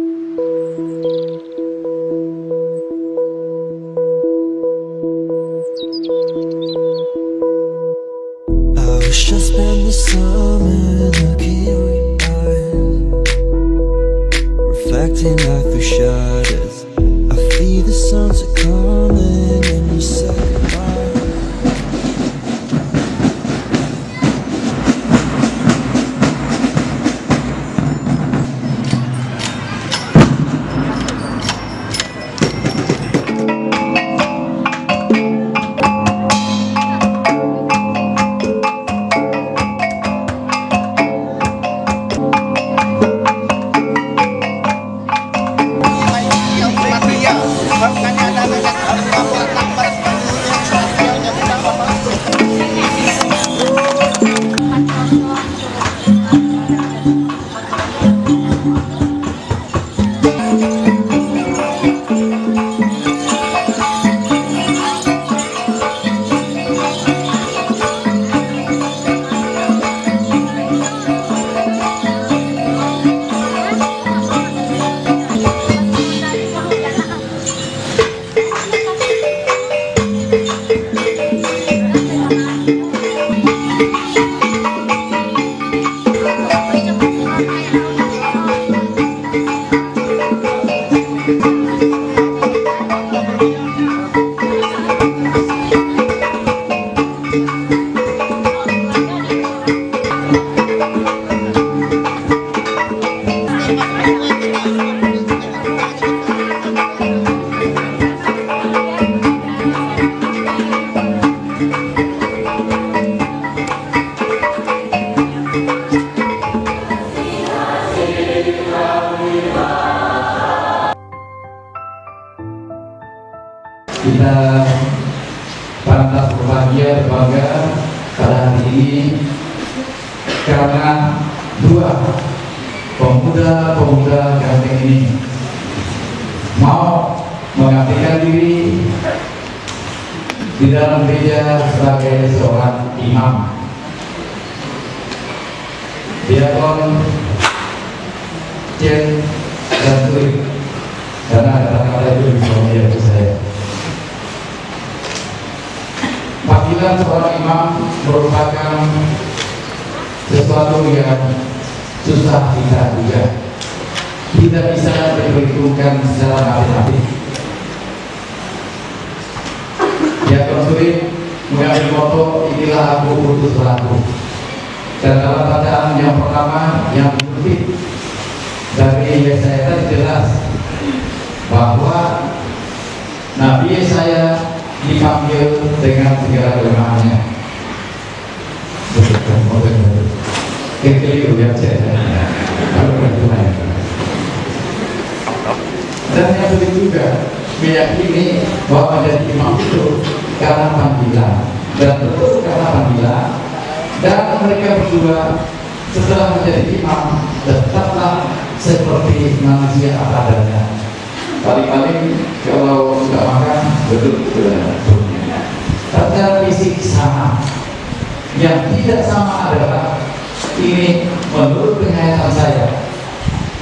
I wish I spent the summer looking in your eyes, reflecting life through shadows. I feel the sunset coming and you said goodbye. Kita pantas berbahagia, berbangga pada hari ini karena dua pemuda ganteng ini mau mengabdikan diri di dalam gereja sebagai seorang imam. Diakon Jen dan Turik, karena kata-kata itu bisa menjadi saya. Panggilan seorang imam merupakan sesuatu yang susah kita duga, tidak bisa diperhitungkan secara matematik. Diakon Turik mengambil moto, inilah aku utus aku. Dan dalam bacaan yang pertama yang dikutip dari Yesaya tadi jelas bahwa Nabi Yesaya dipanggil dengan segala kelemahannya. Keliru ya dan yang penting juga meyakini bahwa menjadi imam itu karena panggilan, dan betul karena panggilan. Dan mereka berdua setelah menjadi imam tetaplah seperti manusia apa adanya. Paling-paling kalau nggak makan betul secara fisik sama. Yang tidak sama adalah ini menurut penghayatan saya,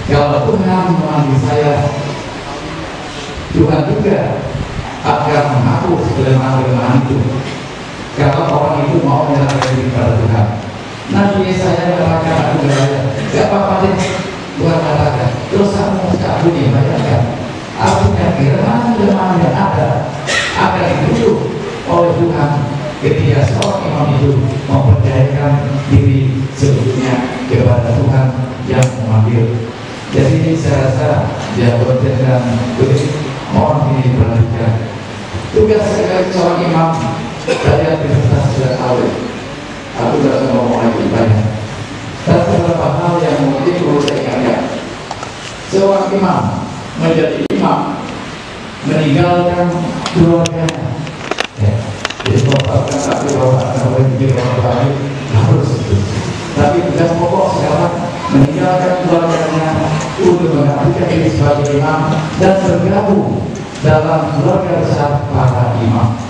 kalau Tuhan memanggil saya, Tuhan juga akan menghapus kelemahan-kelemahan itu. Kalau orang itu mau menyerahkan diri kepada Tuhan. Nabi Yesaya mengatakan, aku beraya, gak apa-apa deh, Tuhan katakan, dosamu tak boleh bayarkan. Artinya kelemahan-kelemahan yang ada akan dibunuh oleh Tuhan ketika seorang imam itu mempercayakan diri seluruhnya kepada Tuhan yang memanggil. Jadi saya rasa dia berjalan mohon ini diperhatikan. Tugas seorang imam saya aktivitas sudah tahu. Aku tidak usah ngomong lagi banyak. Dan beberapa hal yang mungkin perlu saya ingatkan. Seorang imam menjadi imam meninggalkan keluarganya. Jadi bapak tapi bapak harus itu. Tapi tugas pokok sekarang meninggalkan keluarganya untuk mengabdikan diri sebagai imam dan bergabung dalam keluarga besar para imam.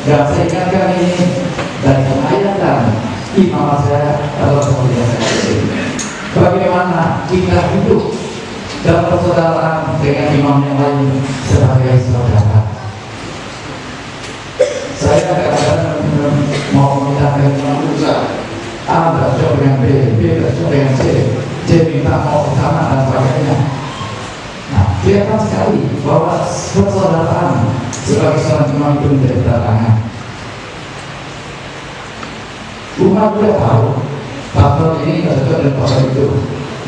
Dan saya ingatkan ini dan menayangkan imam saya adalah seperti yang saya katakan. Bagaimana kita hidup dalam persaudaraan dengan imam yang lain sebagai saudara. Saya kadang-kadang mau minta dengan usaha A bercocok dengan B bercocok dengan C minta mau sama dan sebagainya. Nah, kelihatan sekali bahwa persaudaraan sebagai seorang imam itu menjadi tantangan. Umat juga tahu pastor ini cocok dengan pastor itu,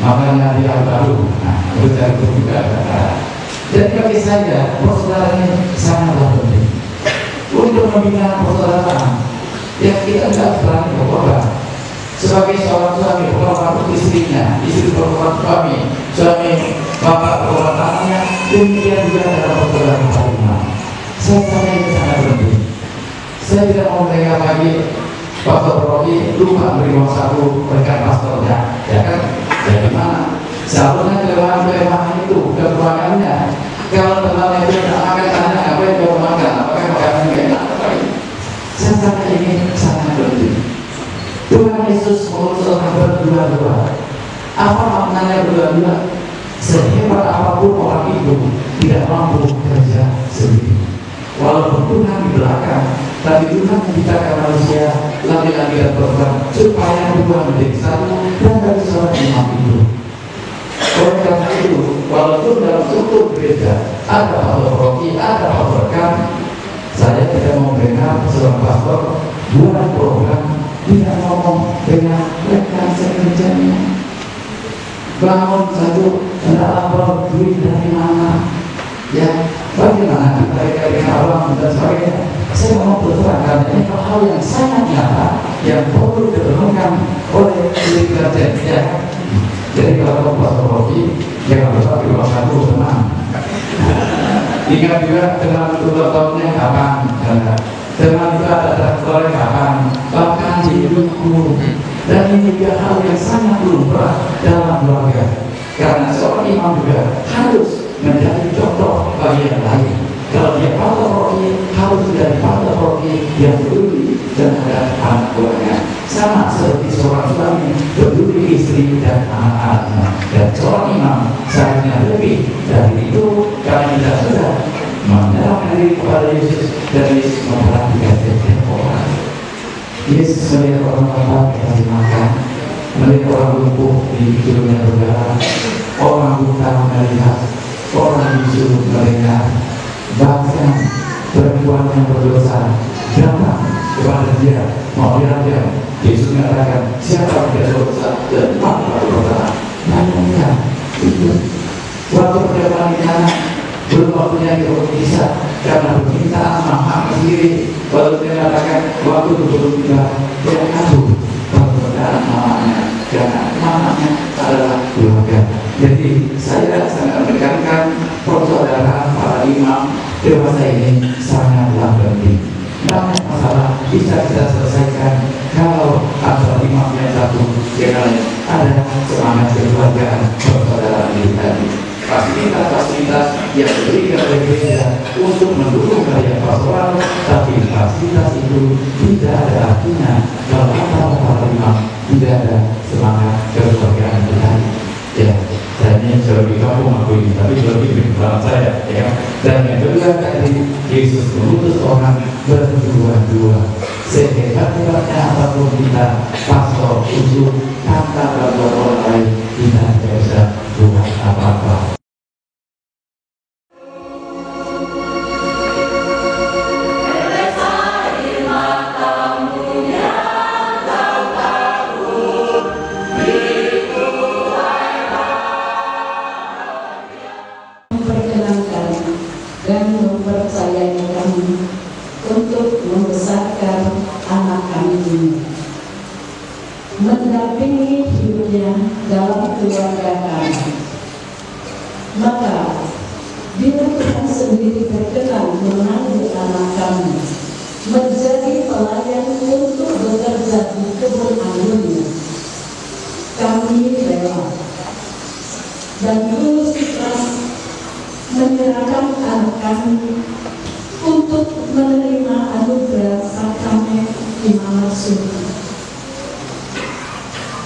makanya dia baru. Nah, itu dari itu juga ada. Jadi bagi saya persaudaraan ini sangatlah penting untuk membina persaudaraan yang kita tidak berani berkorban. Sebagai seorang suami berkorban untuk istrinya, istri berkorban suami bapak berkorban anaknya, demikian juga dalam persaudaraan imam. Saya ini sangat penting. Saya tidak mau mendengar lagi Pastor Rocky lupa beri uang saku berkat pastornya, ya kan? Ya gimana? Seharusnya kelemahan itu kekurangannya. Kalau teman itu tidak makan tanya apa yang mau makan, apakah makanan yang enak? Saya ini sangat penting. Tuhan Yesus mengutus orang berdua-dua. Apa maknanya berdua-dua? Sehebat apapun orang itu tidak mampu kerja sendiri. Walaupun Tuhan di belakang, tapi Tuhan menciptakan manusia laki-laki dan perempuan supaya dua menjadi satu dan dari seorang imam itu. Oleh karena itu, walaupun dalam struktur gereja ada pastor Rocky, ada pastor Kam, saya tidak mau dengar seorang pastor buat program tidak ngomong dengan rekan sekerjanya. Bangun satu, tidak lapor duit dari mana? Ya, bagaimana kita dengan orang dan sebagainya. Saya mau berterang karena ini hal yang sangat nyata yang perlu direnungkan oleh gereja. Jadi kalau pastor Rocky jangan lupa di rumah satu tenang. Ingat juga dengan ulang tahunnya kapan, dengan juga ada traktor kapan, bahkan di hidupku. Dan ini juga hal yang sangat lumrah dalam keluarga. Karena seorang imam juga harus menjadi contoh bagi yang lain. Kalau dia pastor Rocky, harus menjadi pastor Rocky yang peduli terhadap anak buahnya. Sama seperti seorang suami peduli istri dan anak-anaknya. Dan seorang imam seharusnya lebih dari itu, karena kita sudah menyerahkan diri kepada Yesus dan Yesus memperhatikan setiap orang. Yesus melihat orang lapar dikasih makan, melihat orang lumpuh di hidupnya berdarah, orang buta melihat, orang bisu mendengar, bahkan perempuan yang berdosa datang kepada dia mau diajak. Yesus mengatakan siapa yang tidak berdosa dan apa berdosa. Namun itu waktu perjalanan di sana belum waktunya kita bisa karena permintaan maha sendiri. Lalu dia mengatakan waktu itu belum tiba, dia aduh permintaan mamanya karena mamanya adalah keluarga. Jadi saya sangat menekankan persaudaraan para imam dewasa ini sangatlah penting. Banyak masalah bisa kita selesaikan kalau antara imam yang satu yang lain ada semangat kekeluargaan persaudaraan ini tadi. Fasilitas-fasilitas yang diberikan oleh gereja untuk mendukung karya pastoral, tapi fasilitas itu tidak ada artinya kalau antara para imam tidak ada semangat kekeluargaan itu tadi. Ya, saya ini lebih kampung aku ini, tapi lebih berkenalan saya, ya. Dan yang kedua tadi Yesus mengutus orang berdua-dua. Sehebat-hebatnya apapun kita pastor usul tanpa bantuan orang lain, kita tidak bisa buat apa-apa. Dan mempercayai kami untuk membesarkan anak kami ini, mendampingi hidupnya dalam keluarga kami. Maka bila Tuhan sendiri berkenan mengambil anak kami menjadi pelayan untuk bekerja di kebun anggurnya, kami rela dan tulus ikhlas menyerahkan anak kami untuk menerima anugerah sakrament imamat suci.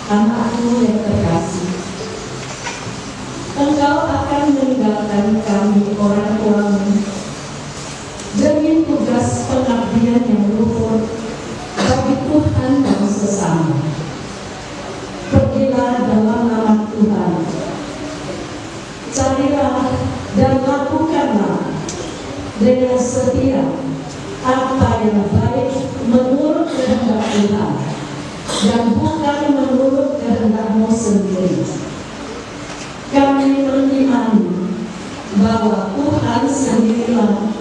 Anakku yang terkasih, engkau Carilah dan lakukanlah dengan setia apa yang baik menurut kehendak Tuhan dan bukan menurut kehendakmu sendiri. Kami beriman bahwa Tuhan sendirilah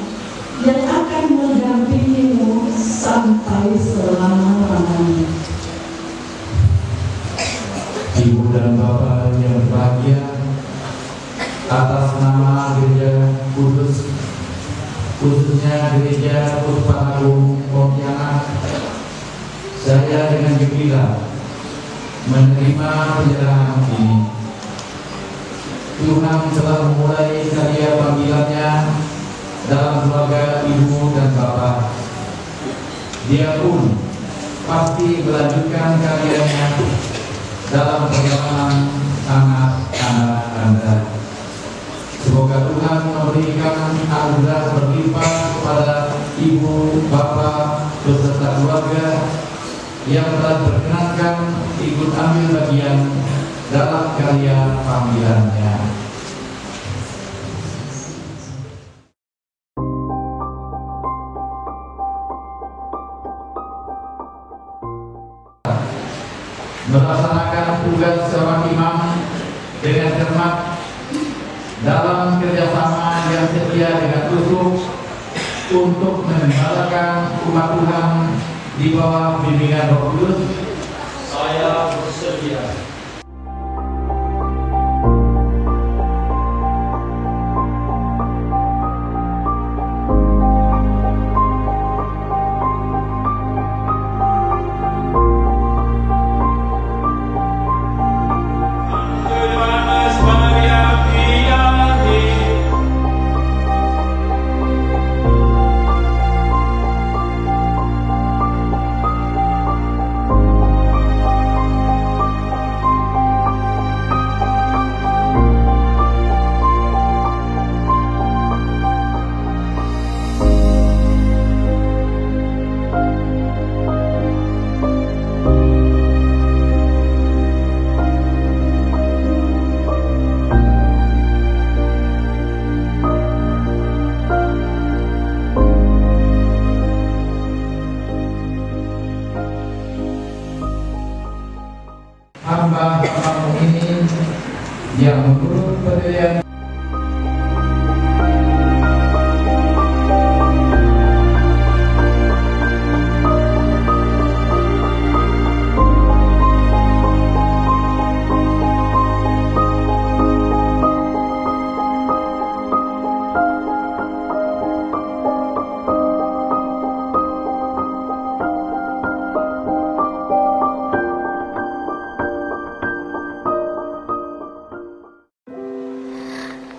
yang akan mendampingimu sampai selama-lamanya. Ibu dan Bapak yang berbahagia, atas nama Gereja Kudus, khususnya Gereja Puspa Agung Pontianak, saya dengan gembira menerima penyerahan ini. Tuhan telah memulai karya panggilannya dalam keluarga ibu dan bapak. Dia pun pasti melanjutkan karyanya dalam perjalanan anak-anak Anda. Semoga Tuhan memberikan anugerah berlimpah kepada ibu, bapak, beserta keluarga yang telah berkenankan ikut ambil bagian dalam karya panggilannya. Melaksanakan tugas seorang imam dengan cermat dalam kerjasama yang setia dengan khusus untuk menggembalakan umat Tuhan di bawah bimbingan Roh Kudus. Saya bersedia. Hamba-Hamba-Mu ini yang menurut pendirian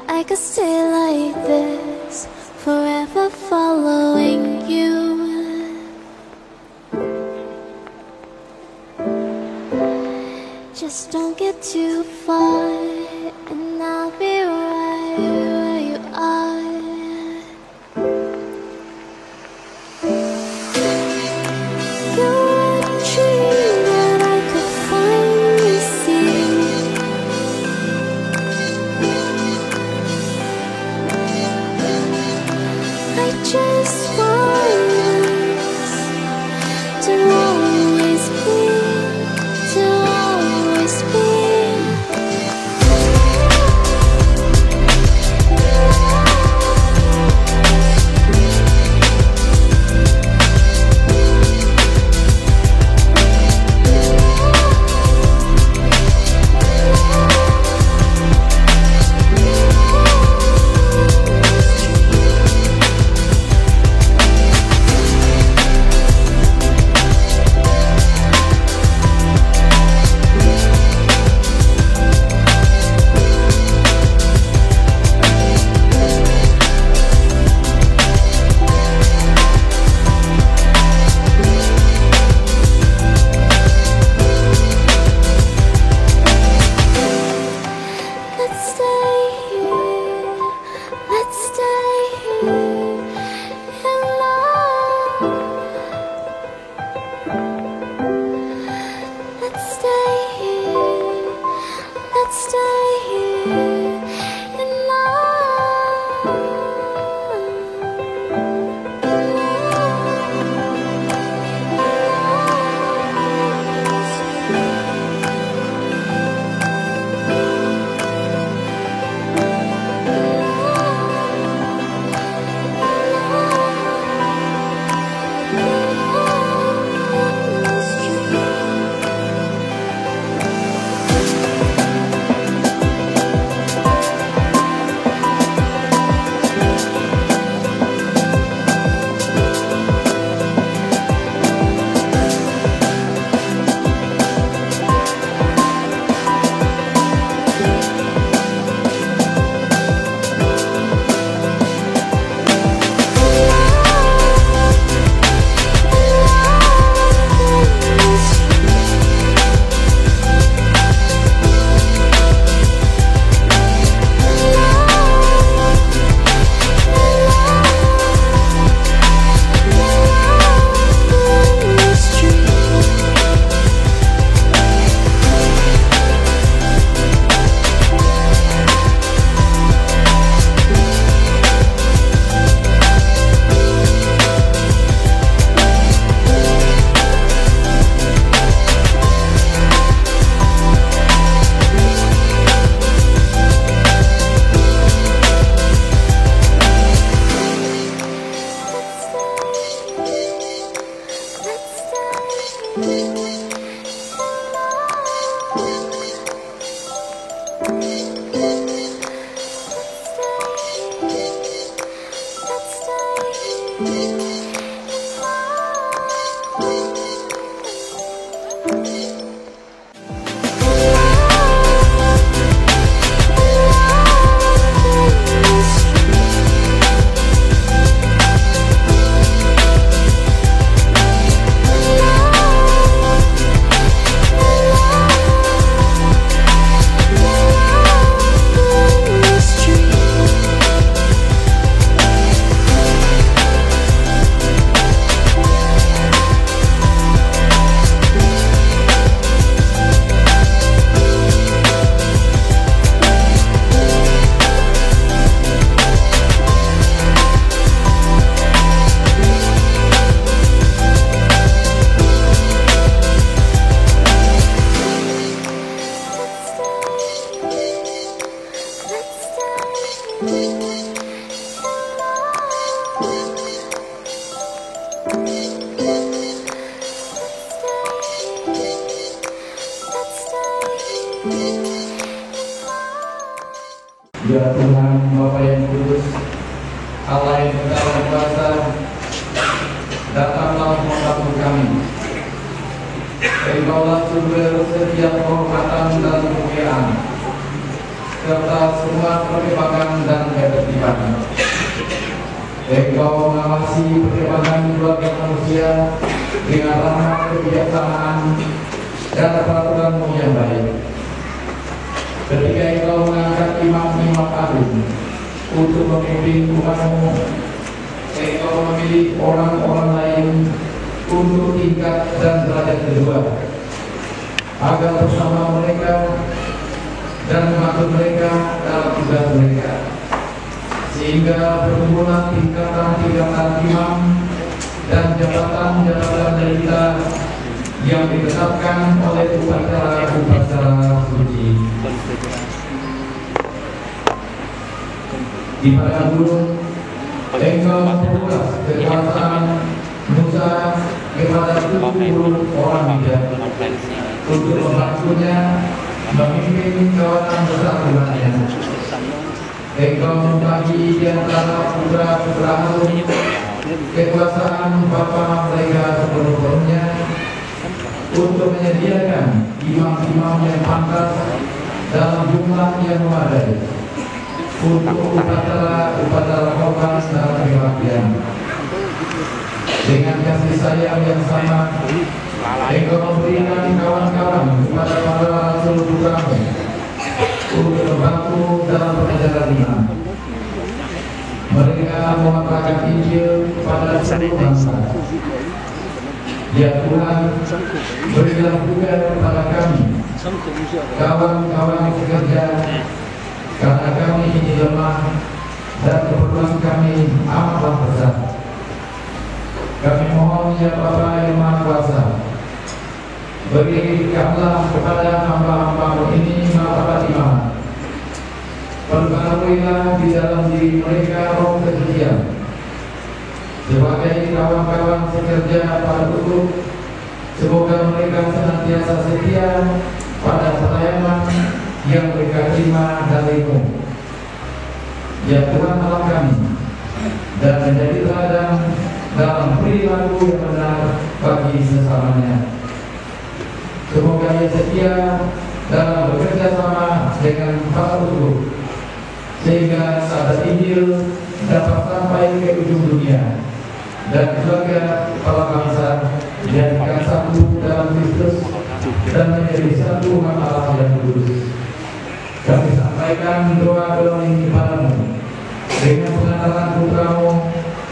I could stay like this, forever following you. Just don't get too far, and I'll be right where you are. You're a dream that I could finally see. I just want us to always be, to always be. Ya Tuhan, Bapa yang kudus, Allah yang segala kuasa, datanglah membantu kami. Engkaulah sumber setiap kehormatan dan kemuliaan, serta semua perkembangan dan ketertiban. Engkau mengawasi perkembangan keluarga manusia dengan rahmat kebijaksanaan dan peraturan-Mu yang baik. Ketika Engkau mengangkat imam-imam agung untuk memimpin umat-Mu, Engkau memilih orang-orang lain untuk tingkat dan derajat kedua, agar bersama mereka dan membantu mereka dalam tugas mereka, sehingga perkumpulan tingkatan-tingkatan imam dan jabatan-jabatan derita yang ditetapkan oleh upacara-upacara suci. Di padang gurun, Engkau memperluas kekuasaan Musa kepada 70 orang bijak untuk membantunya memimpin kawanan besar umatnya. Engkau membagi di antara putra-putra Harun kekuasaan bapa mereka sepenuh-penuhnya untuk menyediakan imam-imam yang pantas dalam jumlah yang memadai untuk upacara korban dalam kebaktian. Dengan kasih sayang yang sama, Engkau memberikan kawan-kawan kepada para rasul putramu untuk membantu dalam pengajaran iman. Mereka memaparkan Injil pada seluruh bangsa. Ya Tuhan, berilah juga kepada kami, kawan-kawan pekerja, karena kami ini lemah dan keperluan kami amatlah besar. Kami mohon ya Bapa yang Maha Kuasa, berikanlah kepada hamba-hamba-Mu ini martabat iman. Perbaharuilah di dalam diri mereka roh kesucian, sebagai kawan-kawan sekerja pada tubuh. Semoga mereka senantiasa setia pada pelayanan yang mereka terima dari-Mu, ya Tuhan Allah kami, dan menjadi teladan dalam perilaku yang benar bagi sesamanya. Semoga ia setia dalam bekerja sama dengan para tubuh, sehingga saat Injil dapat sampai ke ujung dunia dan keluarga para bangsa dijadikan satu dalam Kristus dan menjadi satu umat Allah yang kudus. Kami sampaikan doa-doa ini kepadamu dengan pengantaran putra-Mu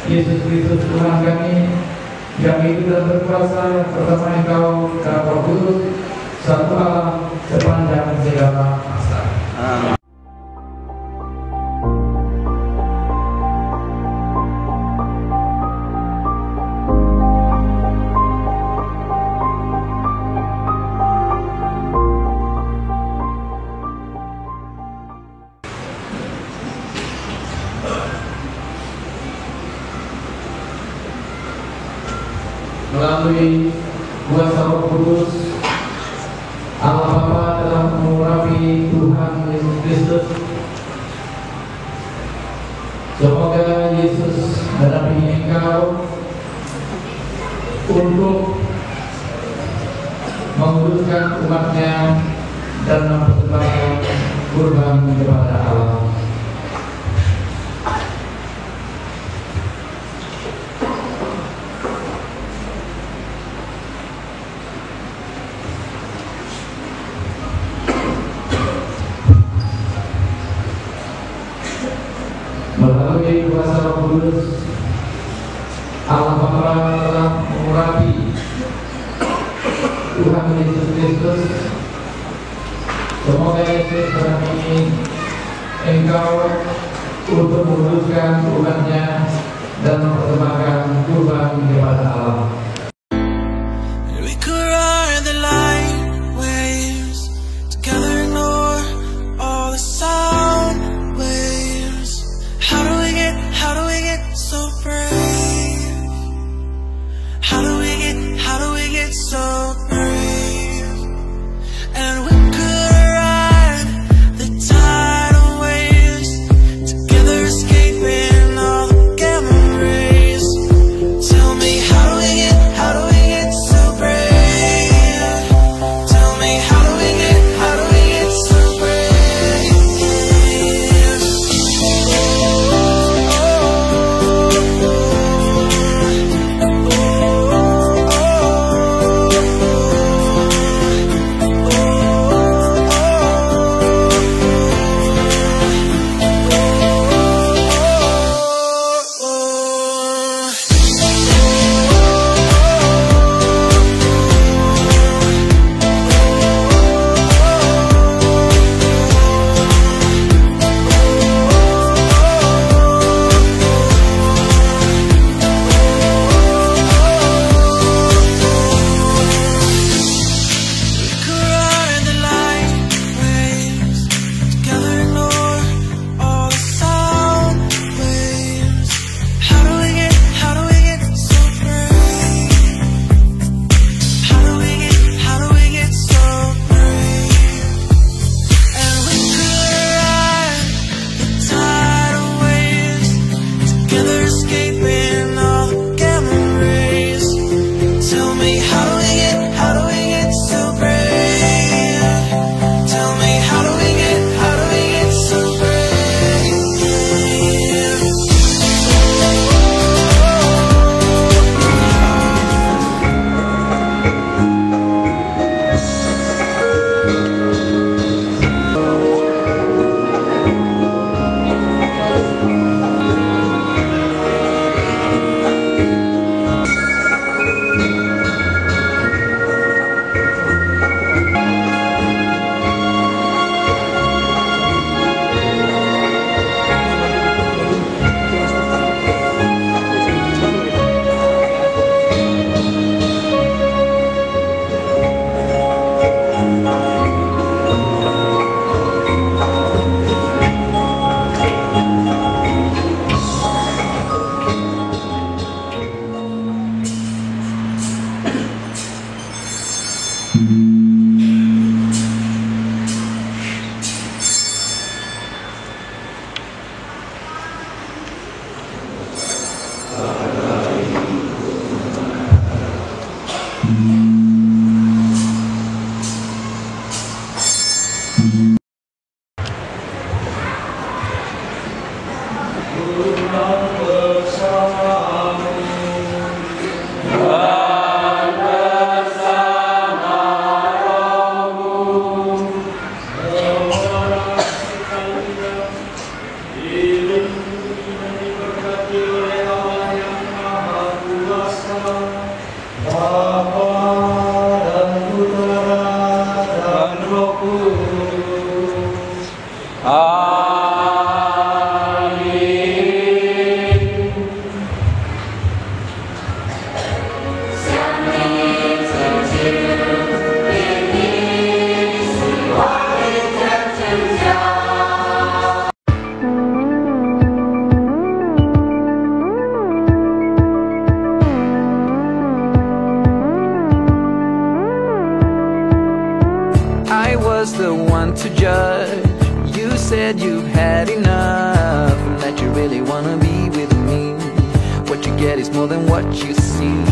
Yesus Kristus Tuhan kami, yang hidup dan berkuasa bersama Engkau dan Roh Kudus, satu Allah sepanjang segala masa. Amin. Melalui kuasa Roh Kudus, Allah Bapa telah mengurapi Tuhan Yesus Kristus. Semoga Yesus mendampingi engkau untuk menguruskan umatnya dan mempersembahkan kurban kepada Allah. Melalui kuasa Roh Kudus, Allah Bapa telah mengurapi Tuhan Yesus Kristus. Semoga Yesus mendampingi engkau untuk menguruskan umatnya dan mempersembahkan kurban kepada Allah. We could ride the light waves together, ignore all the sound waves. How do we get so brave? How do we get so brave? And we could ride the tidal waves together, escaping all the gamma rays. Tell me, how do we get so brave? Tell me, how do we get so brave? Amin. get is more than what you see.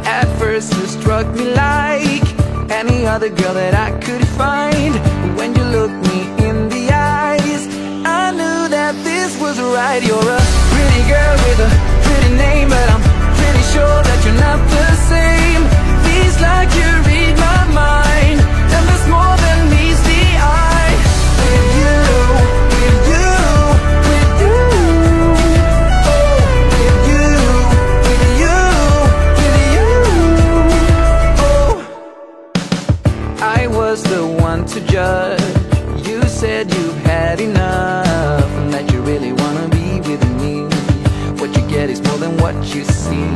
At first you struck me like any other girl that I could find. When you looked me in the eyes, I knew that this was right. You're a pretty girl with a pretty name, but I'm pretty sure that you're not the same. Feels like you read my mind, and there's more than meets the eye. With you, with you, with you, oh, with you, with you, with you, oh. I was the one to judge. You said you've had enough, and that you really wanna be with me. What you get is more than what you see.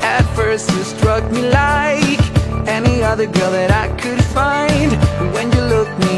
At first you struck me like any other girl that I could find. When you looked me